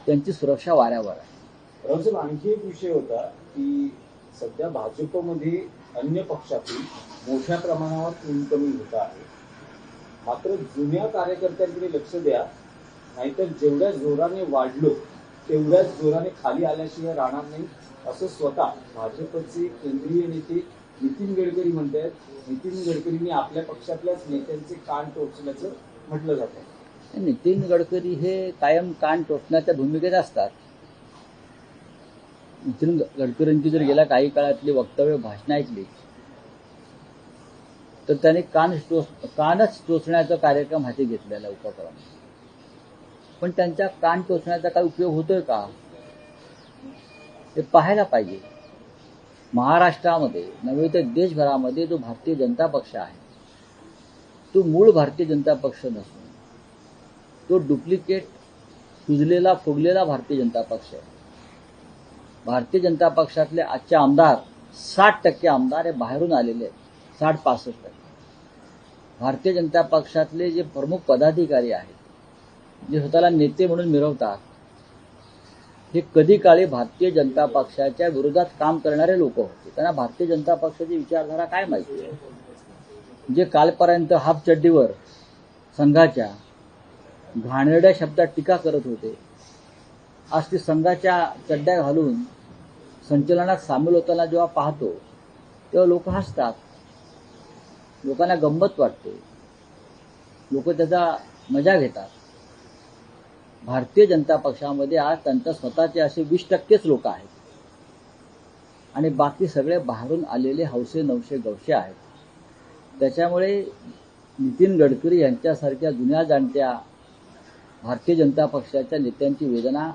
त्यांची सुरक्षा वाऱ्यावर आहे. राहुल साहेब, आणखी एक विषय होता की सध्या भाजपमध्ये अन्य पक्षातील मोठ्या प्रमाणावर इन्कमिंग होत आहे. मात्र जुन्या कार्यकर्त्यांकडे लक्ष द्या, नाहीतर जेवढ्या जोराने वाढलो तेवढ्याच जोराने खाली आल्याशिवाय राहणार नाही, असं स्वतः भाजपचे केंद्रीय नेते नितीन गडकरी म्हणतात. नितीन गडकरींनी आपल्या पक्षातल्याच नेत्यांचे कान टोचल्याचं म्हटलं जातं. नितीन गडकरी हे कायम कान टोचण्याच्या भूमिकेत असतात. नितीन गडकरींची जर गेल्या काही काळातली वक्तव्य भाषणं ऐकली तर त्यांनी कानच टोचण्याचा कार्यक्रम हाती घेतलेला उपक्रम. पण त्यांच्या कान टोचण्याचा काही उपयोग होतोय का हे पाहायला पाहिजे. महाराष्ट्रामध्ये नव्हे तर देशभरामध्ये जो भारतीय जनता पक्ष आहे तो मूळ भारतीय जनता पक्ष नसून तो डुप्लिकेट सुजलेला फुगलेला भारतीय जनता पक्ष आहे. भारतीय जनता पक्षातले आजचे आमदार 60% आमदार हे बाहेरून आलेले आहेत. 60-65%. भारतीय जनता पक्षातले जे प्रमुख पदाधिकारी आहेत जे स्वतःला नेते म्हणून मिरवतात हे कधी काळी भारतीय जनता पक्षाच्या विरोधात काम करणारे लोक होते. त्यांना भारतीय जनता पक्षाची विचारधारा काय माहिती आहे. जे कालपर्यंत हाफ चड्डीवर संघाच्या घाणेरड्या शब्दात टीका करत होते, आज ते संघाच्या चड्ड्या घालून संचलनात सामील होताना जेव्हा पाहतो तेव्हा लोक हसतात, लोकांना गंमत वाटते, लोक त्याचा मजा घेतात. भारतीय जनता पक्षामध्ये आज त्यांच्या स्वतःचे असे 20%च लोक आहेत आणि बाकी सगळे बाहेरून आलेले हौसे नवसे गवसे आहेत. त्याच्यामुळे नितीन गडकरी यांच्यासारख्या जुन्या जाणत्या भारतीय जनता पक्षाच्या नेत्यांची वेदना